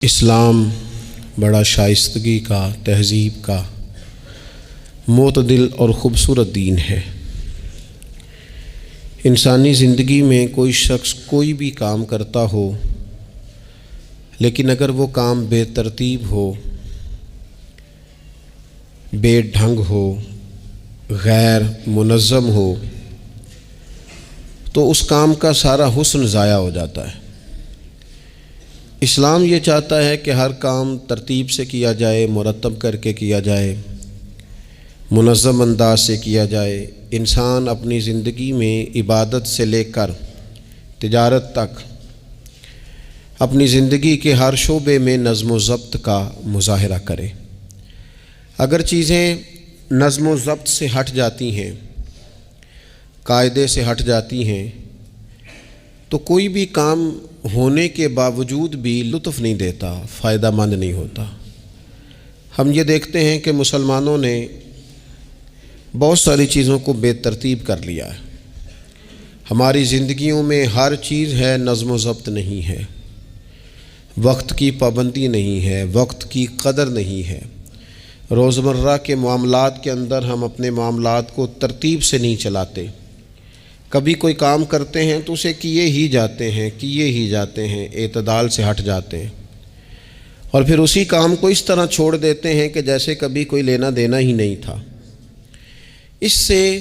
اسلام بڑا شائستگی کا، تہذیب کا، معتدل اور خوبصورت دین ہے۔ انسانی زندگی میں کوئی شخص کوئی بھی کام کرتا ہو، لیکن اگر وہ کام بے ترتیب ہو، بے ڈھنگ ہو، غیر منظم ہو، تو اس کام کا سارا حسن ضائع ہو جاتا ہے۔ اسلام یہ چاہتا ہے کہ ہر کام ترتیب سے کیا جائے، مرتب کر کے کیا جائے، منظم انداز سے کیا جائے۔ انسان اپنی زندگی میں عبادت سے لے کر تجارت تک اپنی زندگی کے ہر شعبے میں نظم و ضبط کا مظاہرہ کرے۔ اگر چیزیں نظم و ضبط سے ہٹ جاتی ہیں، قاعدے سے ہٹ جاتی ہیں، تو کوئی بھی کام ہونے کے باوجود بھی لطف نہیں دیتا، فائدہ مند نہیں ہوتا۔ ہم یہ دیکھتے ہیں کہ مسلمانوں نے بہت ساری چیزوں کو بے ترتیب کر لیا ہے۔ ہماری زندگیوں میں ہر چیز ہے، نظم و ضبط نہیں ہے، وقت کی پابندی نہیں ہے، وقت کی قدر نہیں ہے۔ روزمرہ کے معاملات کے اندر ہم اپنے معاملات کو ترتیب سے نہیں چلاتے۔ کبھی کوئی کام کرتے ہیں تو اسے کیے ہی جاتے ہیں، اعتدال سے ہٹ جاتے ہیں، اور پھر اسی کام کو اس طرح چھوڑ دیتے ہیں کہ جیسے کبھی کوئی لینا دینا ہی نہیں تھا۔ اس سے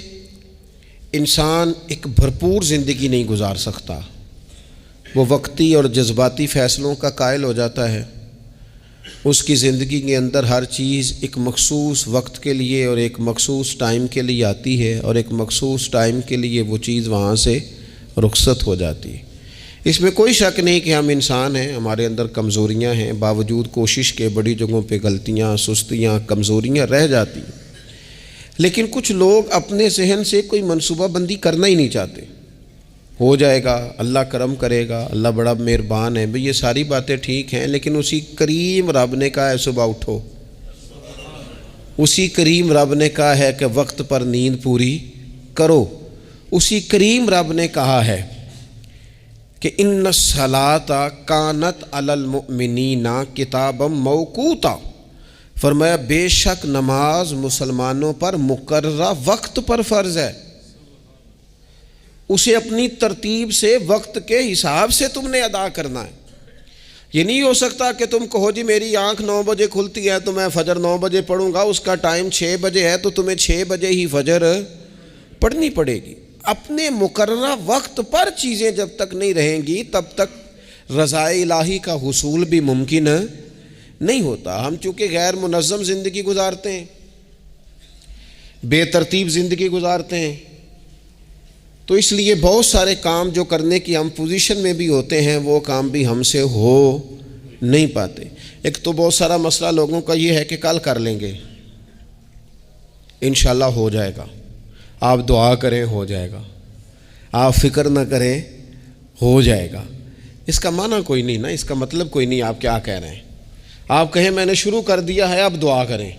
انسان ایک بھرپور زندگی نہیں گزار سکتا، وہ وقتی اور جذباتی فیصلوں کا قائل ہو جاتا ہے۔ اس کی زندگی کے اندر ہر چیز ایک مخصوص وقت کے لیے اور ایک مخصوص ٹائم کے لیے آتی ہے، اور ایک مخصوص ٹائم کے لیے وہ چیز وہاں سے رخصت ہو جاتی ہے۔ اس میں کوئی شک نہیں کہ ہم انسان ہیں، ہمارے اندر کمزوریاں ہیں، باوجود کوشش کے بڑی جگہوں پہ غلطیاں، سستیاں، کمزوریاں رہ جاتی ہیں۔ لیکن کچھ لوگ اپنے ذہن سے کوئی منصوبہ بندی کرنا ہی نہیں چاہتے۔ ہو جائے گا، اللہ کرم کرے گا، اللہ بڑا مہربان ہے، بھئی یہ ساری باتیں ٹھیک ہیں، لیکن اسی کریم رب نے کہا ہے صبح اٹھو، اسی کریم رب نے کہا ہے کہ وقت پر نیند پوری کرو، اسی کریم رب نے کہا ہے کہ ان الصلاۃ کانت علی المؤمنین کتابا موقوتا، فرمایا بے شک نماز مسلمانوں پر مقررہ وقت پر فرض ہے۔ اسے اپنی ترتیب سے، وقت کے حساب سے تم نے ادا کرنا ہے۔ یہ نہیں ہو سکتا کہ تم کہو جی میری آنکھ 9 بجے کھلتی ہے تو میں فجر 9 بجے پڑھوں گا، اس کا ٹائم 6 بجے ہے تو تمہیں 6 بجے ہی فجر پڑھنی پڑے گی۔ اپنے مقررہ وقت پر چیزیں جب تک نہیں رہیں گی تب تک رضا الہی کا حصول بھی ممکن نہیں ہوتا۔ ہم چونکہ غیر منظم زندگی گزارتے ہیں، بے ترتیب زندگی گزارتے ہیں، تو اس لیے بہت سارے کام جو کرنے کی ہم پوزیشن میں بھی ہوتے ہیں وہ کام بھی ہم سے ہو نہیں پاتے۔ ایک تو بہت سارا مسئلہ لوگوں کا یہ ہے کہ کل کر لیں گے، انشاءاللہ ہو جائے گا، آپ دعا کریں ہو جائے گا، آپ فکر نہ کریں ہو جائے گا۔ اس کا معنی کوئی نہیں نا، اس کا مطلب کوئی نہیں۔ آپ کیا کہہ رہے ہیں؟ آپ کہیں میں نے شروع کر دیا ہے، آپ دعا کریں۔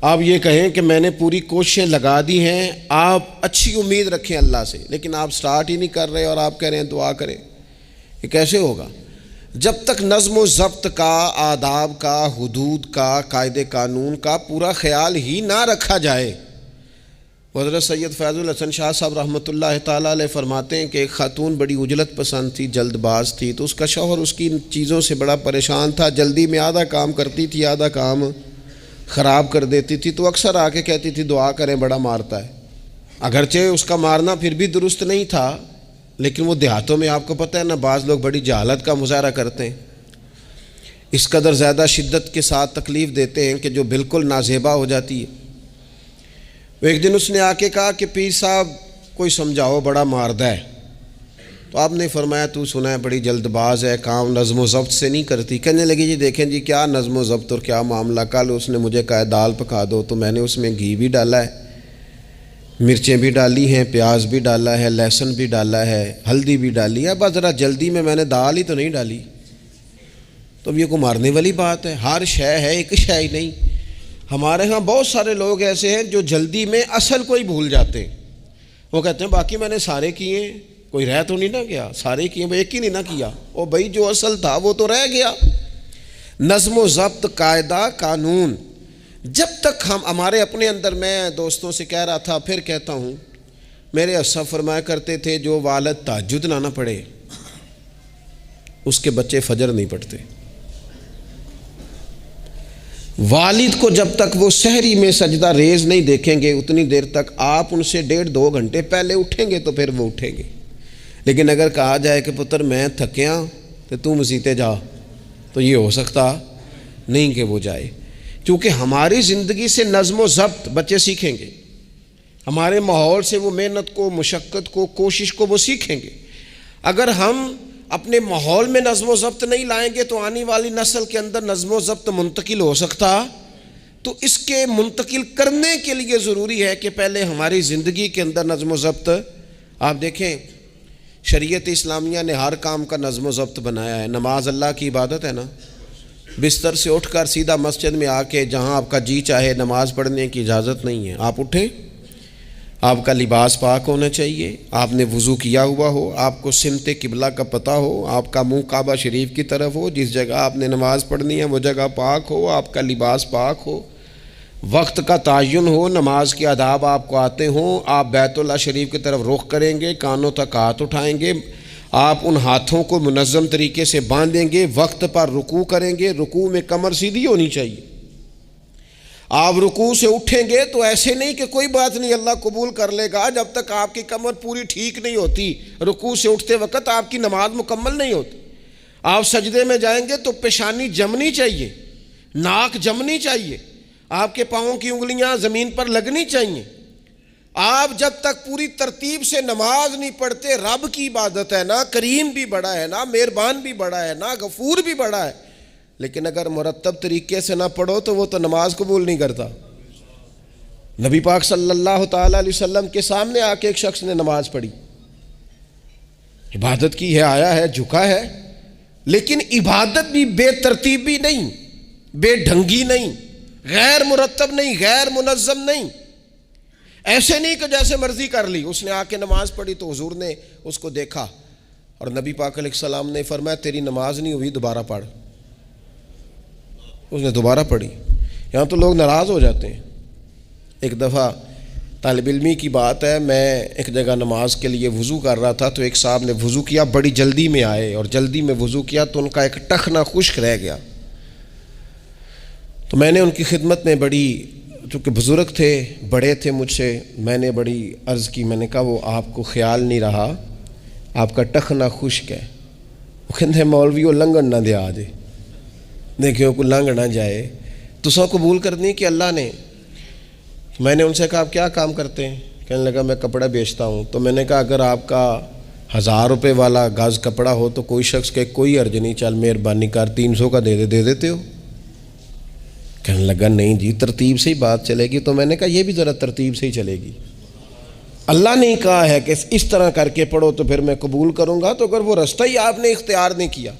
آپ یہ کہیں کہ میں نے پوری کوششیں لگا دی ہیں، آپ اچھی امید رکھیں اللہ سے، لیکن آپ سٹارٹ ہی نہیں کر رہے اور آپ کہہ رہے ہیں دعا کریں، یہ کیسے ہوگا؟ جب تک نظم و ضبط کا، آداب کا، حدود کا، قاعدے قانون کا پورا خیال ہی نہ رکھا جائے۔ حضرت سید فیض الحسن شاہ صاحب رحمۃ اللہ تعالیٰ علیہ فرماتے ہیں کہ ایک خاتون بڑی عجلت پسند تھی، جلد باز تھی، تو اس کا شوہر اس کی ان چیزوں سے بڑا پریشان تھا، جلدی میں آدھا کام کرتی تھی، آدھا کام خراب کر دیتی تھی، تو اکثر آ کے کہتی تھی دعا کریں بڑا مارتا ہے۔ اگرچہ اس کا مارنا پھر بھی درست نہیں تھا، لیکن وہ دیہاتوں میں آپ کو پتہ ہے نا، بعض لوگ بڑی جہالت کا مظاہرہ کرتے ہیں، اس قدر زیادہ شدت کے ساتھ تکلیف دیتے ہیں کہ جو بالکل نازیبا ہو جاتی ہے۔ ایک دن اس نے آ کے کہا کہ پیر صاحب کوئی سمجھاؤ، بڑا ماردہ ہے۔ تو آپ نے فرمایا تو سنا ہے بڑی جلد باز ہے، کام نظم و ضبط سے نہیں کرتی۔ کہنے لگی جی دیکھیں جی کیا نظم و ضبط اور کیا معاملہ، کل اس نے مجھے کہا دال پکا دو تو میں نے اس میں گھی بھی ڈالا ہے، مرچیں بھی ڈالی ہیں، پیاز بھی ڈالا ہے، لہسن بھی ڈالا ہے، ہلدی بھی ڈالی ہے، بس ذرا جلدی میں نے دال ہی تو نہیں ڈالی۔ تو اب یہ کو مارنے والی بات ہے؟ ہر شے ہے، ایک شے ہی نہیں۔ ہمارے ہاں بہت سارے لوگ ایسے ہیں جو جلدی میں اصل کو ہی بھول جاتے ہیں۔ وہ کہتے ہیں باقی میں نے سارے کیے، کوئی رہ تو نہیں نہ گیا، سارے کیے، ایک ہی نہیں نہ کیا، اور بھائی جو اصل تھا وہ تو رہ گیا۔ نظم و ضبط، قاعدہ، قانون، جب تک ہم ہمارے اپنے اندر، میں دوستوں سے کہہ رہا تھا پھر کہتا ہوں، میرے اسا فرمایا کرتے تھے جو والد تہجد نہ پڑھے اس کے بچے فجر نہیں پڑھتے۔ والد کو جب تک وہ سحری میں سجدہ ریز نہیں دیکھیں گے اتنی دیر تک آپ ان سے 1.5-2 گھنٹے پہلے اٹھیں گے تو پھر وہ اٹھیں گے۔ لیکن اگر کہا جائے کہ پتر میں تھکیاں تو تم مسیتے جا، تو یہ ہو سکتا نہیں کہ وہ جائے، کیونکہ ہماری زندگی سے نظم و ضبط بچے سیکھیں گے، ہمارے ماحول سے وہ محنت کو، مشقت کو، کوشش کو وہ سیکھیں گے۔ اگر ہم اپنے ماحول میں نظم و ضبط نہیں لائیں گے تو آنے والی نسل کے اندر نظم و ضبط منتقل ہو سکتا، تو اس کے منتقل کرنے کے لیے ضروری ہے کہ پہلے ہماری زندگی کے اندر نظم و ضبط۔ آپ دیکھیں شریعت اسلامیہ نے ہر کام کا نظم و ضبط بنایا ہے۔ نماز اللہ کی عبادت ہے نا، بستر سے اٹھ کر سیدھا مسجد میں آ کے جہاں آپ کا جی چاہے نماز پڑھنے کی اجازت نہیں ہے۔ آپ اٹھیں، آپ کا لباس پاک ہونا چاہیے، آپ نے وضو کیا ہوا ہو، آپ کو سمت قبلہ کا پتہ ہو، آپ کا منہ کعبہ شریف کی طرف ہو، جس جگہ آپ نے نماز پڑھنی ہے وہ جگہ پاک ہو، آپ کا لباس پاک ہو، وقت کا تعین ہو، نماز کے آداب آپ کو آتے ہوں، آپ بیت اللہ شریف کی طرف رخ کریں گے، کانوں تک ہاتھ اٹھائیں گے، آپ ان ہاتھوں کو منظم طریقے سے باندھیں گے، وقت پر رکوع کریں گے، رکوع میں کمر سیدھی ہونی چاہیے۔ آپ رکوع سے اٹھیں گے تو ایسے نہیں کہ کوئی بات نہیں اللہ قبول کر لے گا، جب تک آپ کی کمر پوری ٹھیک نہیں ہوتی رکوع سے اٹھتے وقت آپ کی نماز مکمل نہیں ہوتی۔ آپ سجدے میں جائیں گے تو پیشانی جمنی چاہیے، ناک جمنی چاہیے، آپ کے پاؤں کی انگلیاں زمین پر لگنی چاہیے۔ آپ جب تک پوری ترتیب سے نماز نہیں پڑھتے، رب کی عبادت ہے نا، کریم بھی بڑا ہے نا، مہربان بھی بڑا ہے نا، غفور بھی بڑا ہے، لیکن اگر مرتب طریقے سے نہ پڑھو تو وہ تو نماز قبول نہیں کرتا۔ نبی پاک صلی اللہ تعالیٰ علیہ وسلم کے سامنے آ کے ایک شخص نے نماز پڑھی، عبادت کی ہے، آیا ہے، جھکا ہے، لیکن عبادت بھی بے ترتیب بھی نہیں، بے ڈھنگی نہیں، غیر مرتب نہیں، غیر منظم نہیں، ایسے نہیں کہ جیسے مرضی کر لی۔ اس نے آ کے نماز پڑھی تو حضور نے اس کو دیکھا اور نبی پاک علیہ السلام نے فرمایا تیری نماز نہیں ہوئی، دوبارہ پڑھ۔ اس نے دوبارہ پڑھی۔ یہاں تو لوگ ناراض ہو جاتے ہیں۔ ایک دفعہ طالب علمی کی بات ہے، میں ایک جگہ نماز کے لیے وضو کر رہا تھا تو ایک صاحب نے وضو کیا، بڑی جلدی میں آئے اور جلدی میں وضو کیا تو ان کا ایک ٹخنا خشک رہ گیا۔ تو میں نے ان کی خدمت میں بڑی، چونکہ بزرگ تھے، بڑے تھے مجھ سے، میں نے بڑی عرض کی، میں نے کہا وہ آپ کو خیال نہیں رہا، آپ کا ٹخنا خشک ہے۔ وہ کہتے ہیں مولوی وہ لنگن نہ دے آجے، دیکھیں کو لنگ نہ جائے، تو سو قبول کرنی کہ اللہ نے۔ میں نے ان سے کہا آپ کیا کام کرتے ہیں؟ کہنے لگا میں کپڑا بیچتا ہوں۔ تو میں نے کہا اگر آپ کا 1000 روپے والا گاز کپڑا ہو تو کوئی شخص کہ کوئی عرض نہیں، چل مہربانی کر 300 کا دے دیتے ہو؟ کہنے لگا نہیں جی ترتیب سے ہی بات چلے گی۔ تو میں نے کہا یہ بھی ذرا ترتیب سے ہی چلے گی، اللہ نے کہا ہے کہ اس طرح کر کے پڑھو تو پھر میں قبول کروں گا، تو اگر وہ رستہ ہی آپ نے اختیار نہیں کیا۔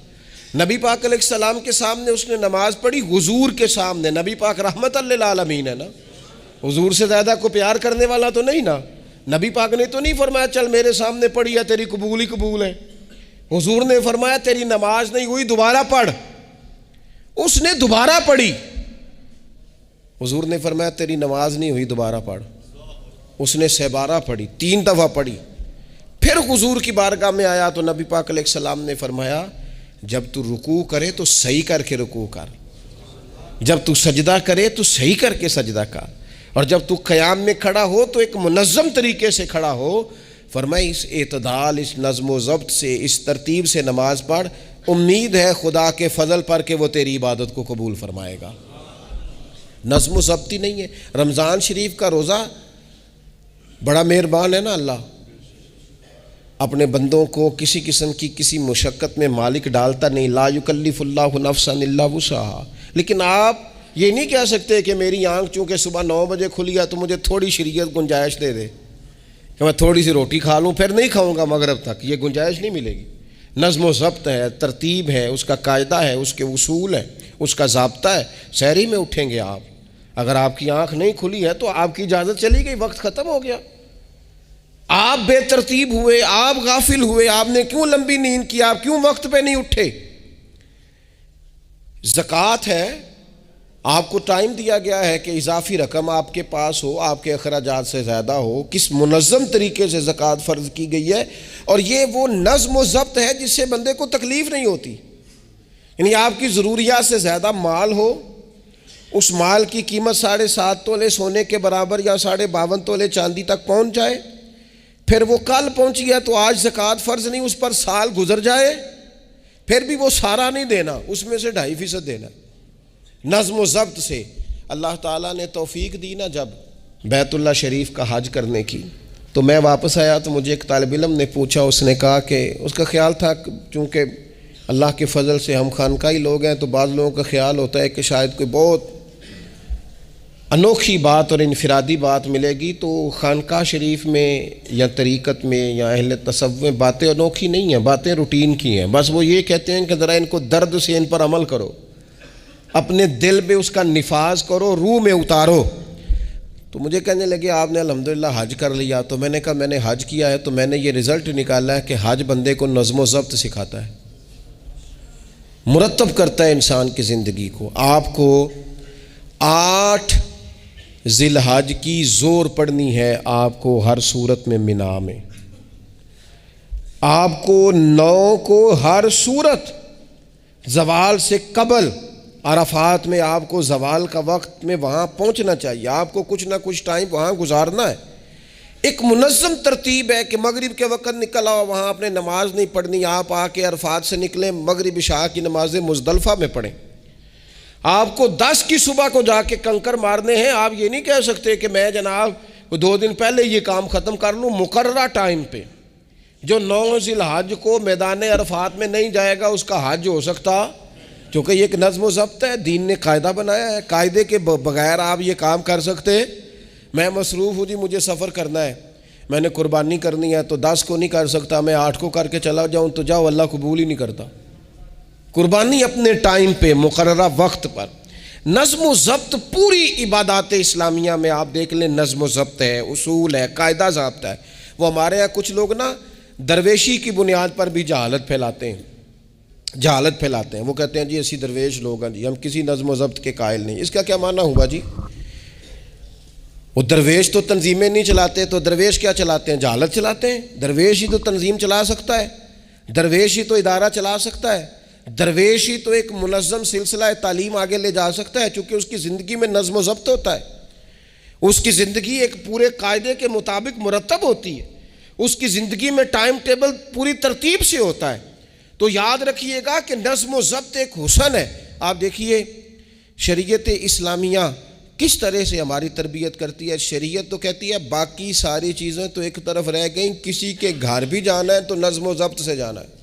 نبی پاک علیہ السلام کے سامنے اس نے نماز پڑھی، حضور کے سامنے، نبی پاک رحمت للعالمین ہے نا، حضور سے زیادہ کو پیار کرنے والا تو نہیں نا۔ نبی پاک نے تو نہیں فرمایا چل میرے سامنے پڑھی ہے تیری قبول ہی قبول ہے، حضور نے فرمایا تیری نماز نہیں ہوئی، دوبارہ پڑھ۔ اس نے دوبارہ پڑھی، حضور نے فرمایا تیری نماز نہیں ہوئی، دوبارہ پڑھ۔ اس نے 12 پڑھی، 3 دفعہ پڑھی، پھر حضور کی بارگاہ میں آیا تو نبی پاک علیہ السلام نے فرمایا جب تو رکوع کرے تو صحیح کر کے رکوع کر، جب تو سجدہ کرے تو صحیح کر کے سجدہ کر، اور جب تو قیام میں کھڑا ہو تو ایک منظم طریقے سے کھڑا ہو۔ فرمایا اس اعتدال، اس نظم و ضبط سے، اس ترتیب سے نماز پڑھ، امید ہے خدا کے فضل پر کہ وہ تیری عبادت کو قبول فرمائے گا۔ نظم و ضبط ہی نہیں ہے۔ رمضان شریف کا روزہ بڑا مہربان ہے نا اللہ، اپنے بندوں کو کسی قسم کی کسی مشقت میں مالک ڈالتا نہیں، لا یکلف اللہ نفسا الا وسعہا۔ لیکن آپ یہ نہیں کہہ سکتے کہ میری آنکھ چونکہ صبح 9 بجے کھلی ہے تو مجھے تھوڑی شریعت گنجائش دے دے کہ میں تھوڑی سی روٹی کھا لوں پھر نہیں کھاؤں گا مغرب تک، یہ گنجائش نہیں ملے گی۔ نظم و ضبط ہے، ترتیب ہے، اس کا قاعدہ ہے، اس کے اصول ہے، اس کا ضابطہ ہے۔ سحری میں اٹھیں گے آپ، اگر آپ کی آنکھ نہیں کھلی ہے تو آپ کی اجازت چلی گئی، وقت ختم ہو گیا۔ آپ بے ترتیب ہوئے، آپ غافل ہوئے، آپ نے کیوں لمبی نیند کی، آپ کیوں وقت پہ نہیں اٹھے؟ زکوٰۃ ہے، آپ کو ٹائم دیا گیا ہے کہ اضافی رقم آپ کے پاس ہو، آپ کے اخراجات سے زیادہ ہو، کس منظم طریقے سے زکوٰۃ فرض کی گئی ہے، اور یہ وہ نظم و ضبط ہے جس سے بندے کو تکلیف نہیں ہوتی. یعنی آپ کی ضروریات سے زیادہ مال ہو، اس مال کی قیمت 7.5 تولے سونے کے برابر یا 52.5 تولے چاندی تک پہنچ جائے، پھر وہ کل پہنچی ہے تو آج زکوٰۃ فرض نہیں، اس پر سال گزر جائے، پھر بھی وہ سارا نہیں دینا، اس میں سے 2.5% دینا. نظم و ضبط سے اللہ تعالیٰ نے توفیق دی نا جب بیت اللہ شریف کا حج کرنے کی. تو میں واپس آیا تو مجھے ایک طالب علم نے پوچھا، اس نے کہا کہ اس کا خیال تھا چونکہ اللہ کے فضل سے ہم خانقاہی لوگ ہیں تو بعض لوگوں کا خیال ہوتا ہے کہ شاید کوئی بہت انوکھی بات اور انفرادی بات ملے گی، تو خانقاہ شریف میں یا طریقت میں یا اہل تصوف میں باتیں انوکھی نہیں ہیں، باتیں روٹین کی ہیں. بس وہ یہ کہتے ہیں کہ ذرا ان کو درد سے ان پر عمل کرو، اپنے دل میں اس کا نفاذ کرو، روح میں اتارو. تو مجھے کہنے لگے آپ نے الحمدللہ حج کر لیا. تو میں نے کہا میں نے حج کیا ہے تو میں نے یہ رزلٹ نکالا ہے کہ حج بندے کو نظم و ضبط سکھاتا ہے، مرتب کرتا ہے انسان کی زندگی کو. آپ کو 8 ذی الحج کی زور پڑنی ہے، آپ کو ہر صورت میں مینا میں، آپ کو 9 کو ہر صورت زوال سے قبل عرفات میں آپ کو زوال کا وقت میں وہاں پہنچنا چاہیے، آپ کو کچھ نہ کچھ ٹائم وہاں گزارنا ہے. ایک منظم ترتیب ہے کہ مغرب کے وقت نکل آؤ، وہاں آپ نے نماز نہیں پڑھنی، آپ آ کے عرفات سے نکلیں، مغرب عشاء کی نمازیں مزدلفہ میں پڑھیں. آپ کو 10 کی صبح کو جا کے کنکر مارنے ہیں، آپ یہ نہیں کہہ سکتے کہ میں جناب 2 دن پہلے یہ کام ختم کر لوں. مقررہ ٹائم پہ جو 9 ذی الحج کو میدان عرفات میں نہیں جائے گا اس کا حج ہو سکتا، کیونکہ یہ ایک نظم و ضبط ہے، دین نے قاعدہ بنایا ہے. قاعدے کے بغیر آپ یہ کام کر سکتے؟ میں مصروف ہوں جی، مجھے سفر کرنا ہے، میں نے قربانی کرنی ہے تو 10 کو نہیں کر سکتا، میں 8 کو کر کے چلا جاؤں تو جاؤ، اللہ قبول ہی نہیں کرتا. قربانی اپنے ٹائم پہ مقررہ وقت پر. نظم و ضبط پوری عبادات اسلامیہ میں آپ دیکھ لیں، نظم و ضبط ہے، اصول ہے، قاعدہ ضابطہ ہے. وہ ہمارے یہاں کچھ لوگ نا درویشی کی بنیاد پر بھی جہالت پھیلاتے ہیں، وہ کہتے ہیں جی اسی درویش لوگ ہیں جی، ہم کسی نظم و ضبط کے قائل نہیں. اس کا کیا معنی ہوا جی؟ وہ درویش تو تنظیمیں نہیں چلاتے، تو درویش کیا چلاتے ہیں؟ جہالت چلاتے ہیں. درویش ہی تو تنظیم چلا سکتا ہے، درویش ہی تو ادارہ چلا سکتا ہے، درویش ہی تو ایک منظم سلسلہ تعلیم آگے لے جا سکتا ہے، چونکہ اس کی زندگی میں نظم و ضبط ہوتا ہے، اس کی زندگی ایک پورے قاعدے کے مطابق مرتب ہوتی ہے، اس کی زندگی میں ٹائم ٹیبل پوری ترتیب سے ہوتا ہے. تو یاد رکھیے گا کہ نظم و ضبط ایک حسن ہے. آپ دیکھیے شریعت اسلامیہ کس طرح سے ہماری تربیت کرتی ہے. شریعت تو کہتی ہے باقی ساری چیزیں تو ایک طرف رہ گئیں، کسی کے گھر بھی جانا ہے تو نظم و ضبط سے جانا ہے.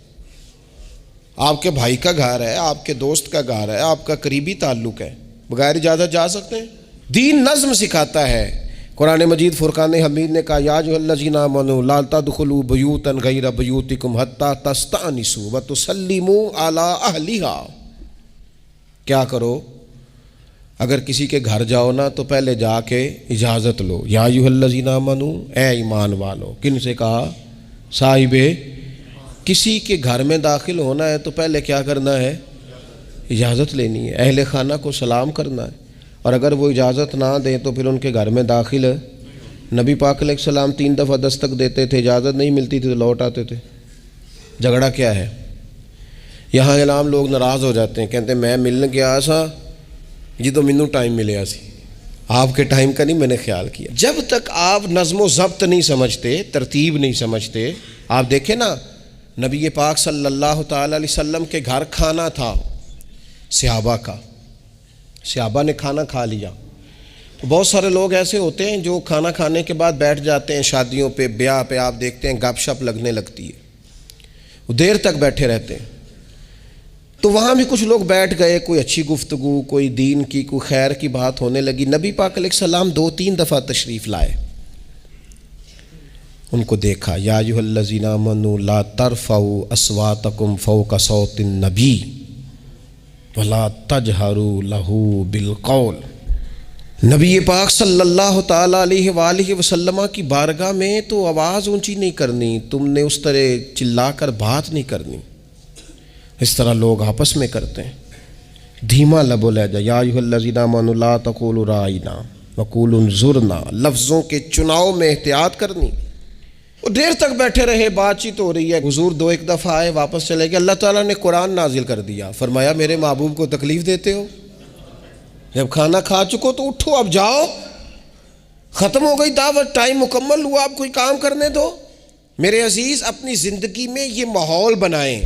آپ کے بھائی کا گھر ہے، آپ کے دوست کا گھر ہے، آپ کا قریبی تعلق ہے، بغیر اجازت جا سکتے ہیں؟ دین نظم سکھاتا ہے. قرآن مجید فرقان حمید نے کہا یا ایھا الذین آمنوا لا تدخلوا بیوتا غیر بیوتکم حتی تستأنسوا وتسلموا علی اہلھا. کیا کرو؟ اگر کسی کے گھر جاؤ نا تو پہلے جا کے اجازت لو. یا ایھا الذین آمنوا، اے ایمان والو. کن سے کہا؟ صاحب. کسی کے گھر میں داخل ہونا ہے تو پہلے کیا کرنا ہے؟ اجازت لینی ہے. اہل خانہ کو سلام کرنا ہے، اور اگر وہ اجازت نہ دیں تو پھر ان کے گھر میں داخل ہے. نبی پاک علیہ السلام 3 دفعہ دستک دیتے تھے، اجازت نہیں ملتی تھی تو لوٹ آتے تھے. جھگڑا کیا ہے؟ یہاں عام لوگ ناراض ہو جاتے ہیں، کہتے ہیں میں ملنے گیا سا جی تو مینوں ٹائم ملیا سی، آپ کے ٹائم کا نہیں میں نے خیال کیا. جب تک آپ نظم و ضبط نہیں سمجھتے، ترتیب نہیں سمجھتے. آپ دیکھیں نا نبی پاک صلی اللہ تعالی علیہ وسلم کے گھر کھانا تھا صحابہ کا، صحابہ نے کھانا کھا لیا. بہت سارے لوگ ایسے ہوتے ہیں جو کھانا کھانے کے بعد بیٹھ جاتے ہیں، شادیوں پہ، بیاہ پہ آپ دیکھتے ہیں گپ شپ لگنے لگتی ہے، وہ دیر تک بیٹھے رہتے ہیں. تو وہاں بھی کچھ لوگ بیٹھ گئے، کوئی اچھی گفتگو، کوئی دین کی، کوئی خیر کی بات ہونے لگی. نبی پاک علیہ السلام 2-3 دفعہ تشریف لائے، ان کو دیکھا. یا ایھا الذین آمنوا لا ترفعوا اصواتکم فوق صوت النبی ولا تجہروا لہ بالقول. نبی پاک صلی اللہ تعالی علیہ وآلہ وسلم کی بارگاہ میں تو آواز اونچی نہیں کرنی، تم نے اس طرح چلا کر بات نہیں کرنی، اس طرح لوگ آپس میں کرتے ہیں. دھیما لب و لہجہ، یا ایھا الذین آمنوا لا تقولوا رائنا وقولوا انظرنا، لفظوں کے چناؤ میں احتیاط کرنی۔ وہ دیر تک بیٹھے رہے، بات چیت ہو رہی ہے، حضور دو ایک دفعہ آئے واپس چلے گئے، اللہ تعالیٰ نے قرآن نازل کر دیا، فرمایا میرے محبوب کو تکلیف دیتے ہو؟ جب کھانا کھا چکو تو اٹھو، اب جاؤ، ختم ہو گئی دعوت، ٹائم مکمل ہوا، اب کوئی کام کرنے دو۔ میرے عزیز، اپنی زندگی میں یہ ماحول بنائیں،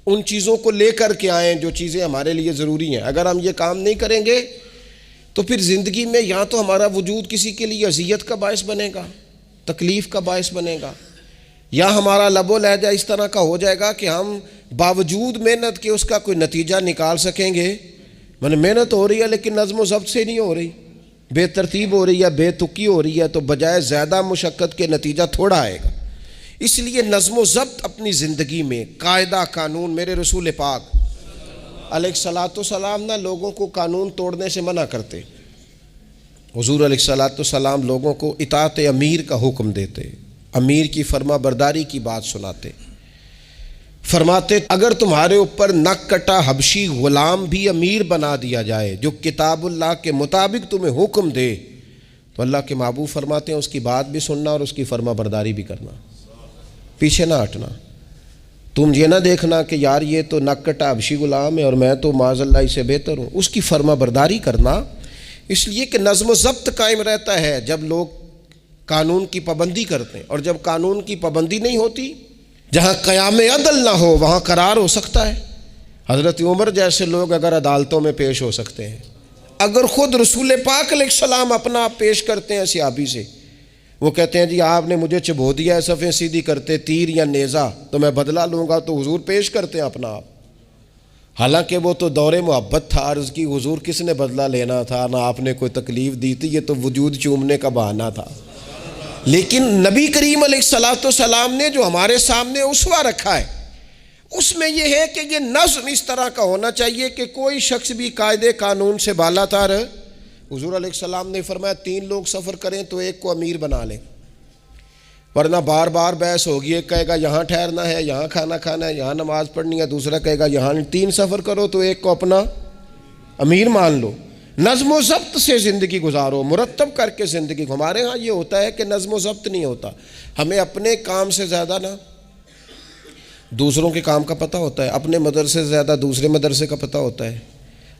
ان چیزوں کو لے کر کے آئیں جو چیزیں ہمارے لیے ضروری ہیں۔ اگر ہم یہ کام نہیں کریں گے تو پھر زندگی میں یا تو ہمارا وجود کسی کے لیے اذیت کا باعث بنے گا، تکلیف کا باعث بنے گا، یا ہمارا لب و لہجہ اس طرح کا ہو جائے گا کہ ہم باوجود محنت کے اس کا کوئی نتیجہ نکال سکیں گے۔ محنت ہو رہی ہے لیکن نظم و ضبط سے نہیں ہو رہی، بے ترتیب ہو رہی ہے، بے تکی ہو رہی ہے، تو بجائے زیادہ مشقت کے نتیجہ تھوڑا آئے گا۔ اس لیے نظم و ضبط اپنی زندگی میں، قاعدہ قانون۔ میرے رسول پاک علیہ الصلاۃ والسلام نہ لوگوں کو قانون توڑنے سے منع کرتے، حضور علیہ الصلاۃ والسلام لوگوں کو اطاعت امیر کا حکم دیتے، امیر کی فرما برداری کی بات سناتے، فرماتے اگر تمہارے اوپر نک کٹا حبشی غلام بھی امیر بنا دیا جائے جو کتاب اللہ کے مطابق تمہیں حکم دے، تو اللہ کے محبوب فرماتے ہیں اس کی بات بھی سننا اور اس کی فرما برداری بھی کرنا، پیچھے نہ ہٹنا۔ تم یہ نہ دیکھنا کہ یار یہ تو نک کٹا حبشی غلام ہے اور میں تو معاذ اللہ اس سے بہتر ہوں، اس کی فرما برداری کرنا۔ اس لیے کہ نظم و ضبط قائم رہتا ہے جب لوگ قانون کی پابندی کرتے ہیں، اور جب قانون کی پابندی نہیں ہوتی، جہاں قیام عدل نہ ہو وہاں قرار ہو سکتا ہے۔ حضرت عمر جیسے لوگ اگر عدالتوں میں پیش ہو سکتے ہیں، اگر خود رسول پاک علیہ السلام اپنا آپ پیش کرتے ہیں صحابی سے، وہ کہتے ہیں جی آپ نے مجھے چبو دیا ہے صفیں سیدھی کرتے تیر یا نیزہ، تو میں بدلہ لوں گا، تو حضور پیش کرتے ہیں اپنا آپ، حالانکہ وہ تو دور محبت تھا، عرض کی حضور کس نے بدلہ لینا تھا، نہ آپ نے کوئی تکلیف دی تھی، یہ تو وجود چومنے کا بہانہ تھا۔ لیکن نبی کریم علیہ الصلاۃ والسلام نے جو ہمارے سامنے اسوہ رکھا ہے، اس میں یہ ہے کہ یہ نظم اس طرح کا ہونا چاہیے کہ کوئی شخص بھی قاعدے قانون سے بالا تر۔ حضور علیہ السلام نے فرمایا 3 لوگ سفر کریں تو ایک کو امیر بنا لیں، ورنہ بار بار بحث ہوگی، ایک کہے گا یہاں ٹھہرنا ہے، یہاں کھانا کھانا ہے، یہاں نماز پڑھنی ہے، دوسرا کہے گا یہاں۔ 3 سفر کرو تو ایک کو اپنا امیر مان لو۔ نظم و ضبط سے زندگی گزارو، مرتب کر کے زندگی۔ ہمارے ہاں یہ ہوتا ہے کہ نظم و ضبط نہیں ہوتا، ہمیں اپنے کام سے زیادہ نا دوسروں کے کام کا پتہ ہوتا ہے، اپنے مدرسے سے زیادہ دوسرے مدرسے کا پتہ ہوتا ہے،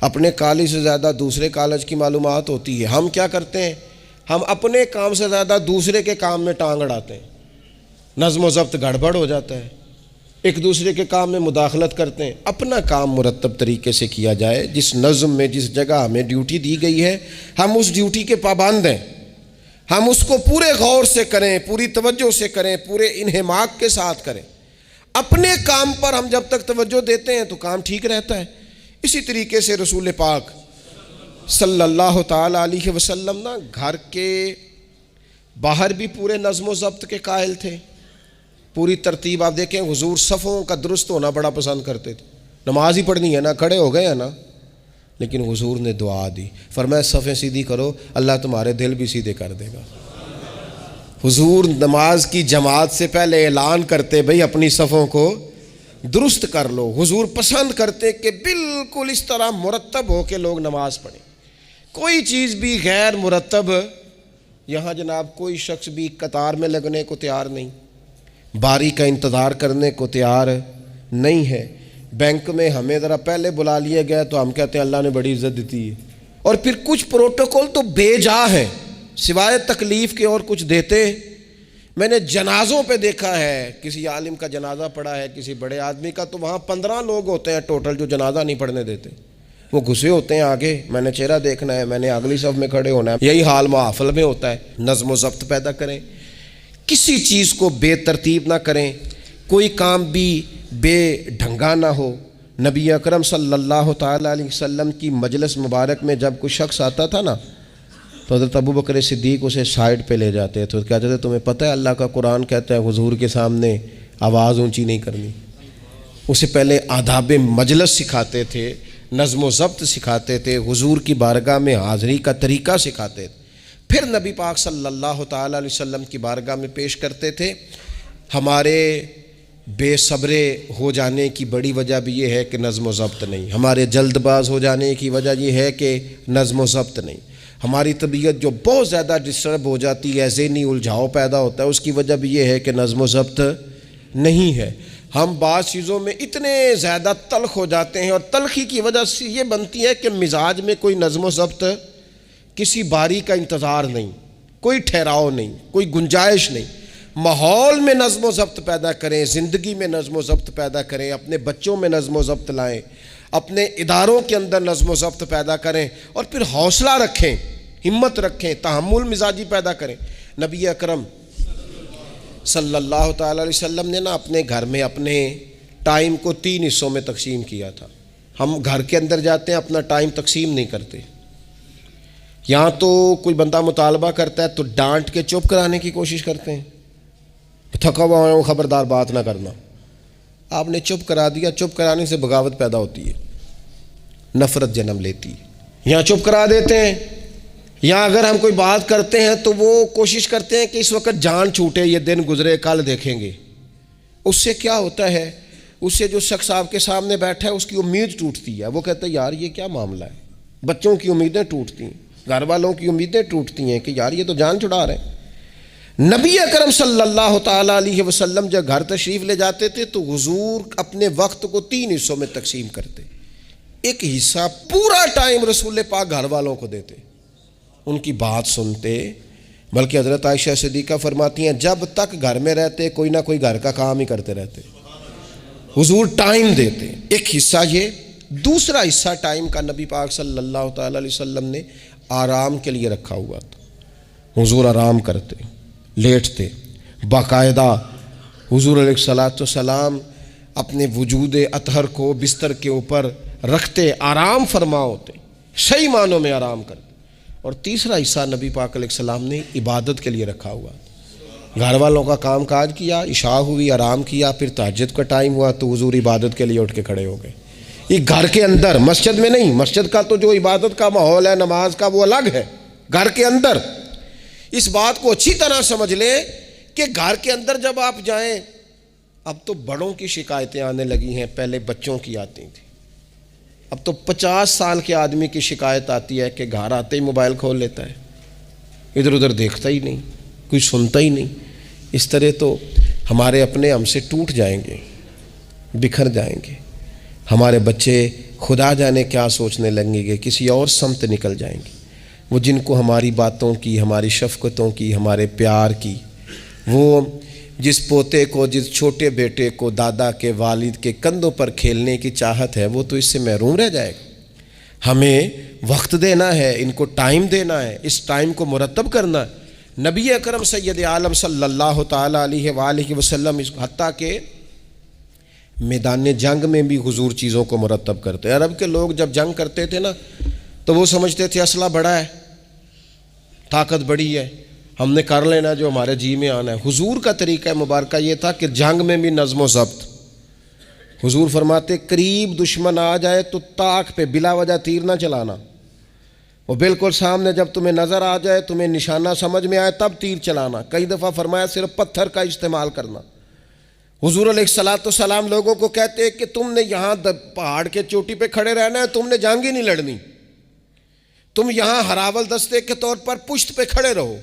اپنے کالج سے زیادہ دوسرے کالج کی معلومات ہوتی ہے۔ ہم کیا کرتے ہیں؟ ہم اپنے کام سے زیادہ دوسرے کے کام میں ٹانگ اڑاتے ہیں، نظم و ضبط گڑبڑ ہو جاتا ہے، ایک دوسرے کے کام میں مداخلت کرتے ہیں۔ اپنا کام مرتب طریقے سے کیا جائے، جس نظم میں جس جگہ ہمیں ڈیوٹی دی گئی ہے ہم اس ڈیوٹی کے پابند ہیں، ہم اس کو پورے غور سے کریں، پوری توجہ سے کریں، پورے انہماک کے ساتھ کریں۔ اپنے کام پر ہم جب تک توجہ دیتے ہیں تو کام ٹھیک رہتا ہے۔ اسی طریقے سے رسول پاک صلی اللہ تعالی علیہ وسلم نا گھر کے باہر بھی پورے نظم و ضبط کے قائل تھے، پوری ترتیب۔ آپ دیکھیں حضور صفوں کا درست ہونا بڑا پسند کرتے تھے، نماز ہی پڑھنی ہے نا، کھڑے ہو گئے ہیں نا، لیکن حضور نے دعا دی، فرمایا صفیں سیدھی کرو، اللہ تمہارے دل بھی سیدھے کر دے گا۔ حضور نماز کی جماعت سے پہلے اعلان کرتے بھئی اپنی صفوں کو درست کر لو۔ حضور پسند کرتے کہ بالکل اس طرح مرتب ہو کے لوگ نماز پڑھیں، کوئی چیز بھی غیر مرتب۔ یہاں جناب کوئی شخص بھی قطار میں لگنے کو تیار نہیں، باری کا انتظار کرنے کو تیار نہیں ہے۔ بینک میں ہمیں ذرا پہلے بلا لیا گیا تو ہم کہتے ہیں اللہ نے بڑی عزت دیتی ہے، اور پھر کچھ پروٹوکول تو بے جا ہیں، سوائے تکلیف کے اور کچھ دیتے۔ میں نے جنازوں پہ دیکھا ہے، کسی عالم کا جنازہ پڑھا ہے، کسی بڑے آدمی کا، تو وہاں 15 لوگ ہوتے ہیں ٹوٹل جو جنازہ نہیں پڑھنے دیتے، وہ گھسے ہوتے ہیں آگے، میں نے چہرہ دیکھنا ہے، میں نے اگلی صف میں کھڑے ہونا ہے۔ یہی حال محافل میں ہوتا ہے۔ نظم و ضبط پیدا کریں، کسی چیز کو بے ترتیب نہ کریں، کوئی کام بھی بے ڈھنگا نہ ہو۔ نبی اکرم صلی اللہ تعالیٰ علیہ وسلم کی مجلس مبارک میں جب کوئی شخص آتا تھا نا تو حضرت ابو بکر صدیق اسے سائڈ پہ لے جاتے تو کہتے تھے تمہیں پتہ ہے اللہ کا قرآن کہتا ہے حضور کے سامنے آواز اونچی نہیں کرنی۔ اسے پہلے آداب مجلس سکھاتے تھے، نظم و ضبط سکھاتے تھے، حضور کی بارگاہ میں حاضری کا طریقہ سکھاتے تھے، پھر نبی پاک صلی اللہ تعالیٰ علیہ وسلم کی بارگاہ میں پیش کرتے تھے۔ ہمارے بے صبرے ہو جانے کی بڑی وجہ بھی یہ ہے کہ نظم و ضبط نہیں، ہمارے جلد باز ہو جانے کی وجہ یہ ہے کہ نظم و ضبط نہیں، ہماری طبیعت جو بہت زیادہ ڈسٹرب ہو جاتی ہے، ذہنی الجھاؤ پیدا ہوتا ہے، اس کی وجہ بھی یہ ہے کہ نظم و ضبط نہیں ہے۔ ہم بعض چیزوں میں اتنے زیادہ تلخ ہو جاتے ہیں، اور تلخی کی وجہ سے یہ بنتی ہے کہ مزاج میں کوئی نظم و ضبط، کسی باری کا انتظار نہیں، کوئی ٹھہراؤ نہیں، کوئی گنجائش نہیں۔ ماحول میں نظم و ضبط پیدا کریں، زندگی میں نظم و ضبط پیدا کریں، اپنے بچوں میں نظم و ضبط لائیں، اپنے اداروں کے اندر نظم و ضبط پیدا کریں، اور پھر حوصلہ رکھیں، ہمت رکھیں، تحمل مزاجی پیدا کریں۔ نبی اکرم صلی اللہ تعالیٰ علیہ وسلم نے اپنے گھر میں اپنے ٹائم کو 3 حصوں میں تقسیم کیا تھا۔ ہم گھر کے اندر جاتے ہیں، اپنا ٹائم تقسیم نہیں کرتے۔ یہاں تو کوئی بندہ مطالبہ کرتا ہے تو ڈانٹ کے چپ کرانے کی کوشش کرتے ہیں، تھکا ہوا ہوں خبردار بات نہ کرنا۔ آپ نے چپ کرا دیا، چپ کرانے سے بغاوت پیدا ہوتی ہے، نفرت جنم لیتی ہے۔ یہاں چپ کرا دیتے ہیں، یا اگر ہم کوئی بات کرتے ہیں تو وہ کوشش کرتے ہیں کہ اس وقت جان چھوٹے، یہ دن گزرے کل دیکھیں گے۔ اس سے کیا ہوتا ہے، اس سے جو شخص آپ کے سامنے بیٹھا ہے اس کی امید ٹوٹتی ہے، وہ کہتا ہے یار یہ کیا معاملہ ہے۔ بچوں کی امیدیں ٹوٹتی ہیں، گھر والوں کی امیدیں ٹوٹتی ہیں کہ یار یہ تو جان چھڑا رہے ہیں۔ نبی اکرم صلی اللہ تعالیٰ علیہ وسلم جب گھر تشریف لے جاتے تھے تو حضور اپنے وقت کو 3 حصوں میں تقسیم کرتے۔ ایک حصہ پورا ٹائم رسول پاک گھر والوں کو دیتے، ان کی بات سنتے، بلکہ حضرت عائشہ صدیقہ فرماتی ہیں جب تک گھر میں رہتے کوئی نہ کوئی گھر کا کام ہی کرتے رہتے، حضور ٹائم دیتے۔ ایک حصہ یہ، دوسرا حصہ ٹائم کا نبی پاک صلی اللہ تعالیٰ علیہ وسلم نے آرام کے لیے رکھا ہوا تھا۔ حضور آرام کرتے، لیٹتے، باقاعدہ حضور علیہ الصلاۃ والسلام اپنے وجود اطہر کو بستر کے اوپر رکھتے، آرام فرما ہوتے، صحیح معنوں میں آرام کرتے۔ اور تیسرا حصہ نبی پاک علیہ السلام نے عبادت کے لیے رکھا ہوا، گھر والوں کا کام کاج کیا، عشاء ہوئی، آرام کیا، پھر تہجد کا ٹائم ہوا تو حضور عبادت کے لیے اٹھ کے کھڑے ہو گئے۔ یہ گھر کے اندر، مسجد میں نہیں، مسجد کا تو جو عبادت کا ماحول ہے نماز کا وہ الگ ہے، گھر کے اندر اس بات کو اچھی طرح سمجھ لیں کہ گھر کے اندر جب آپ جائیں، اب تو بڑوں کی شکایتیں آنے لگی ہیں، پہلے بچوں کی آتی تھیں، اب تو 50 سال کے آدمی کی شکایت آتی ہے کہ گھر آتے ہی موبائل کھول لیتا ہے، ادھر ادھر دیکھتا ہی نہیں، کوئی سنتا ہی نہیں۔ اس طرح تو ہمارے اپنے ہم سے ٹوٹ جائیں گے، بکھر جائیں گے، ہمارے بچے خدا جانے کیا سوچنے لگیں گے، کسی اور سمت نکل جائیں گے۔ وہ جن کو ہماری باتوں کی، ہماری شفقتوں کی، ہمارے پیار کی، وہ جس پوتے کو، جس چھوٹے بیٹے کو دادا کے والد کے کندھوں پر کھیلنے کی چاہت ہے، وہ تو اس سے محروم رہ جائے گا۔ ہمیں وقت دینا ہے، ان کو ٹائم دینا ہے، اس ٹائم کو مرتب کرنا ہے۔ نبی اکرم سید عالم صلی اللہ تعالیٰ علیہ وآلہ وسلم حتیٰ کہ میدان جنگ میں بھی حضور چیزوں کو مرتب کرتے۔ عرب کے لوگ جب جنگ کرتے تھے تو وہ سمجھتے تھے اسلحہ بڑا ہے، طاقت بڑی ہے، ہم نے کر لینا جو ہمارے جی میں آنا ہے۔ حضور کا طریقہ مبارکہ یہ تھا کہ جنگ میں بھی نظم و ضبط۔ حضور فرماتے قریب دشمن آ جائے تو طاق پہ بلا وجہ تیر نہ چلانا، وہ بالکل سامنے جب تمہیں نظر آ جائے، تمہیں نشانہ سمجھ میں آئے تب تیر چلانا۔ کئی دفعہ فرمایا صرف پتھر کا استعمال کرنا۔ حضور علیہ الصلاۃ والسلام لوگوں کو کہتے کہ تم نے یہاں پہاڑ کے چوٹی پہ کھڑے رہنا ہے، تم نے جنگ ہی نہیں لڑنی، تم یہاں ہراول دستے کے طور پر پشت پہ کھڑے رہو،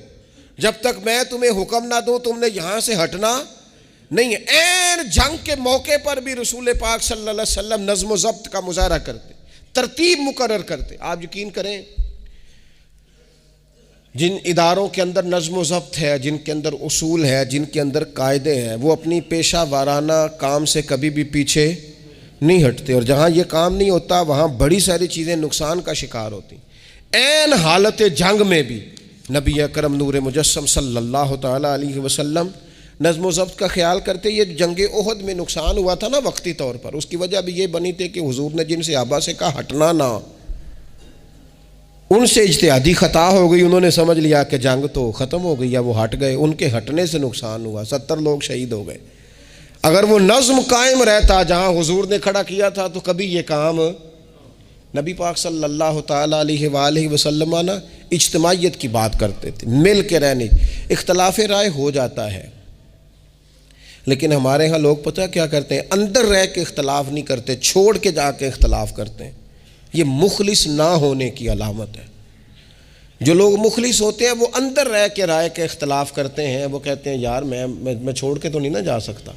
جب تک میں تمہیں حکم نہ دوں تم نے یہاں سے ہٹنا نہیں ہے۔ این جنگ کے موقع پر بھی رسول پاک صلی اللہ علیہ وسلم نظم و ضبط کا مظاہرہ کرتے، ترتیب مقرر کرتے۔ آپ یقین کریں جن اداروں کے اندر نظم و ضبط ہے، جن کے اندر اصول ہے، جن کے اندر قاعدے ہیں، وہ اپنی پیشہ وارانہ کام سے کبھی بھی پیچھے نہیں ہٹتے، اور جہاں یہ کام نہیں ہوتا وہاں بڑی ساری چیزیں نقصان کا شکار ہوتی۔ این حالت جنگ میں بھی نبی اکرم نور مجسم صلی اللہ تعالیٰ علیہ وسلم نظم و ضبط کا خیال کرتے۔ یہ جنگ احد میں نقصان ہوا تھا نا وقتی طور پر، اس کی وجہ بھی یہ بنی تھی کہ حضور نے جن صحابہ سے کہا ہٹنا نہ، ان سے اجتہادی خطا ہو گئی، انہوں نے سمجھ لیا کہ جنگ تو ختم ہو گئی ہے، وہ ہٹ گئے، ان کے ہٹنے سے نقصان ہوا، 70 لوگ شہید ہو گئے۔ اگر وہ نظم قائم رہتا جہاں حضور نے کھڑا کیا تھا تو کبھی یہ کام نبی پاک صلی اللہ تعالیٰ علیہ وآلہ وسلم اجتماعیت کی بات کرتے تھے، مل کے رہنے۔ اختلاف رائے ہو جاتا ہے، لیکن ہمارے ہاں لوگ پتہ کیا کرتے ہیں، اندر رہ کے اختلاف نہیں کرتے، چھوڑ کے جا کے اختلاف کرتے ہیں۔ یہ مخلص نہ ہونے کی علامت ہے۔ جو لوگ مخلص ہوتے ہیں وہ اندر رہ کے رائے کے اختلاف کرتے ہیں، وہ کہتے ہیں یار میں چھوڑ کے تو نہیں نہ جا سکتا،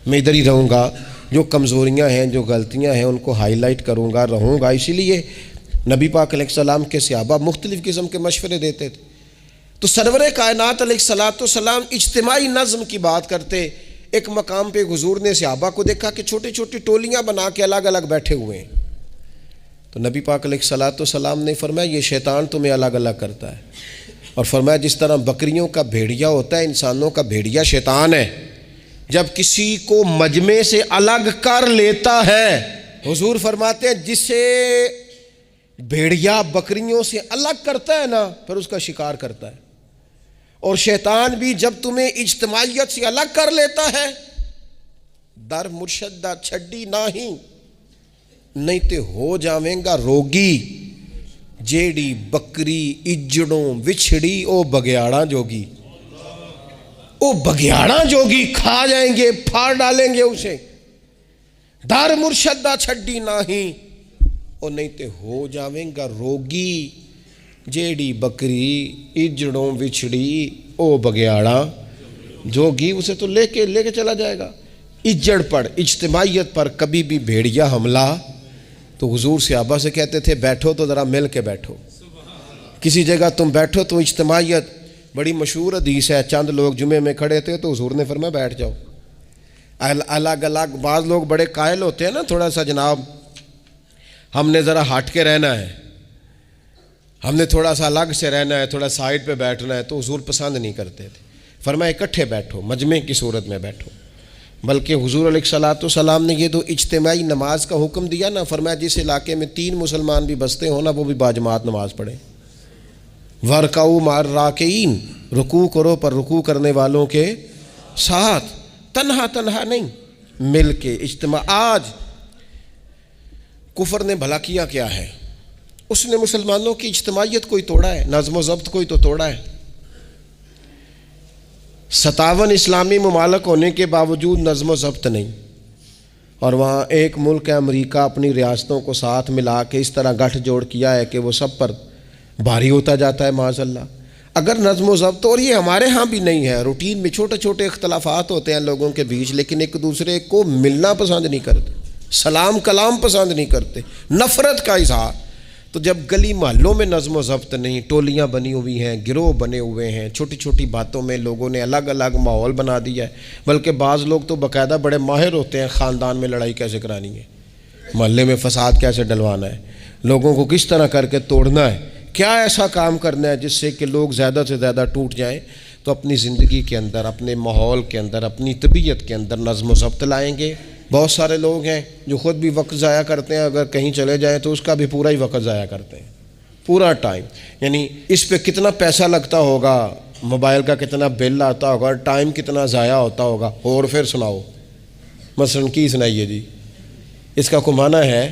میں ادھر ہی رہوں گا، جو کمزوریاں ہیں جو غلطیاں ہیں ان کو ہائی لائٹ کروں گا، رہوں گا۔ اسی لیے نبی پاک علیہ السلام کے صحابہ مختلف قسم کے مشورے دیتے تھے۔ تو سرور کائنات علیہ الصلوۃ والسلام اجتماعی نظم کی بات کرتے۔ ایک مقام پہ حضور نے صحابہ کو دیکھا کہ چھوٹی چھوٹی ٹولیاں بنا کے الگ الگ بیٹھے ہوئے ہیں۔ تو نبی پاک علیہ الصلوۃ والسلام نے فرمایا یہ شیطان تمہیں الگ الگ کرتا ہے، اور فرمایا جس طرح بکریوں کا بھیڑیا ہوتا ہے، انسانوں کا بھیڑیا شیطان ہے۔ جب کسی کو مجمع سے الگ کر لیتا ہے، حضور فرماتے ہیں جسے بھیڑیا بکریوں سے الگ کرتا ہے نا، پھر اس کا شکار کرتا ہے۔ اور شیطان بھی جب تمہیں اجتماعیت سے الگ کر لیتا ہے، در مرشدہ چھڈی نہیں تے ہو جاویں گا روگی، جیڑی بکری اجڑوں وچھڑی او بگیاڑاں جوگی۔ او بگیاڑاں جوگی کھا جائیں گے، پھاڑ ڈالیں گے اسے۔ در مرشدہ چھڈی او نہیں تے ہو جاویں گا روگی، جیڑی بکری اجڑوں وچھڑی او بگیاڑاں جوگی۔ اسے تو لے کے چلا جائے گا۔ اجڑ پر، اجتماعیت پر کبھی بھی بھیڑیا حملہ، تو حضور صحابہ سے کہتے تھے بیٹھو تو ذرا مل کے بیٹھو، کسی جگہ تم بیٹھو تو اجتماعیت۔ بڑی مشہور حدیث ہے، چند لوگ جمعے میں کھڑے تھے تو حضور نے فرمایا بیٹھ جاؤ الگ الگ۔ بعض لوگ بڑے قائل ہوتے ہیں نا، تھوڑا سا جناب ہم نے ذرا ہٹ کے رہنا ہے، ہم نے تھوڑا سا الگ سے رہنا ہے، تھوڑا سائڈ پہ بیٹھنا ہے، تو حضور پسند نہیں کرتے تھے۔ فرمایا اکٹھے بیٹھو، مجمع کی صورت میں بیٹھو۔ بلکہ حضور علیہ الصلوۃ والسلام نے یہ تو اجتماعی نماز کا حکم دیا نا، فرمایا جس علاقے میں 3 مسلمان بھی بستے ہوں نا، وہ بھی باجماعت نماز پڑھیں۔ وَارْكَعُوا مَعَ الرَّاكِعِينَ، رکوع کرو پر رکوع کرنے والوں کے ساتھ، تنہا نہیں، مل کے اجتماع۔ آج کفر نے بھلا کیا ہے؟ اس نے مسلمانوں کی اجتماعیت کوئی توڑا ہے، نظم و ضبط کوئی تو توڑا ہے۔ 57 اسلامی ممالک ہونے کے باوجود نظم و ضبط نہیں، اور وہاں ایک ملک ہے امریکہ، اپنی ریاستوں کو ساتھ ملا کے اس طرح گٹھ جوڑ کیا ہے کہ وہ سب پر بھاری ہوتا جاتا ہے معاذ اللہ۔ اگر نظم و ضبط، اور یہ ہمارے ہاں بھی نہیں ہے، روٹین میں چھوٹے چھوٹے اختلافات ہوتے ہیں لوگوں کے بیچ، لیکن ایک دوسرے کو ملنا پسند نہیں کرتے، سلام کلام پسند نہیں کرتے، نفرت کا اظہار۔ تو جب گلی محلوں میں نظم و ضبط نہیں، ٹولیاں بنی ہوئی ہیں، گروہ بنے ہوئے ہیں، چھوٹی چھوٹی باتوں میں لوگوں نے الگ الگ ماحول بنا دیا ہے۔ بلکہ بعض لوگ تو باقاعدہ بڑے ماہر ہوتے ہیں خاندان میں لڑائی کیسے کرانی ہے، محلے میں فساد کیسے ڈلوانا ہے، لوگوں کو کس طرح کر کے توڑنا ہے، کیا ایسا کام کرنا ہے جس سے کہ لوگ زیادہ سے زیادہ ٹوٹ جائیں۔ تو اپنی زندگی کے اندر، اپنے ماحول کے اندر، اپنی طبیعت کے اندر نظم و ضبط لائیں گے۔ بہت سارے لوگ ہیں جو خود بھی وقت ضائع کرتے ہیں، اگر کہیں چلے جائیں تو اس کا بھی پورا ہی وقت ضائع کرتے ہیں، پورا ٹائم، یعنی اس پہ کتنا پیسہ لگتا ہوگا، موبائل کا کتنا بل آتا ہوگا، ٹائم کتنا ضائع ہوتا ہوگا۔ اور پھر سناؤ، مثلاً کی سنائیے جی، اس کا کمانہ ہے۔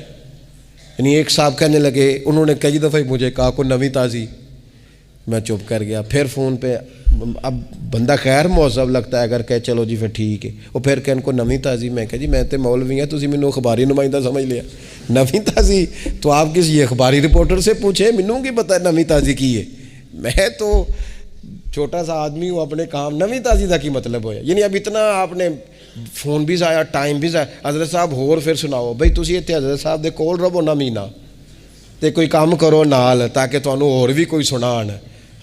یعنی ایک صاحب کہنے لگے، انہوں نے کئی دفعہ مجھے کہا کوئی نویں تازی، میں چپ کر گیا۔ پھر فون پہ، اب بندہ خیر مہذب لگتا ہے اگر کہے چلو جی پھر ٹھیک ہے، وہ پھر کہن کو نویں تازی، میں کہا جی میں تے مولوی ہیں، تسی مینوں اخباری نمائندہ سمجھ لیا، نویں تازی تو آپ کسی اخباری رپورٹر سے پوچھیں، مینوں کی پتہ نویں تازی کی ہے، میں تو چھوٹا سا آدمی ہوں، اپنے کام نویں تازی کا کی مطلب ہویا۔ یعنی اب اتنا آپ نے فون بھی ضائع، ٹائم بھی ضائع۔ حضرت صاحب ہور پھر سناؤ بھئی، تسی اتنے حضرت صاحب دے کول رہو نہ مہینہ تے کوئی کام کرو نال، تاکہ تانوں اور بھی کوئی سنان۔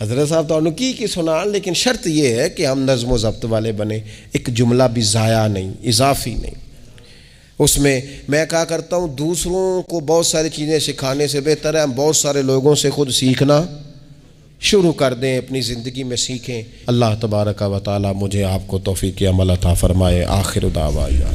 حضرت صاحب تانوں کی سنان، لیکن شرط یہ ہے کہ ہم نظم و ضبط والے بنیں، ایک جملہ بھی ضائع نہیں، اضافی نہیں۔ اس میں میں کہا کرتا ہوں دوسروں کو بہت ساری چیزیں سکھانے سے بہتر ہے ہم بہت سارے لوگوں سے خود سیکھنا شروع کر دیں، اپنی زندگی میں سیکھیں۔ اللہ تبارک و تعالی مجھے آپ کو توفیق عمل عطا فرمائے۔ آخر دعوانا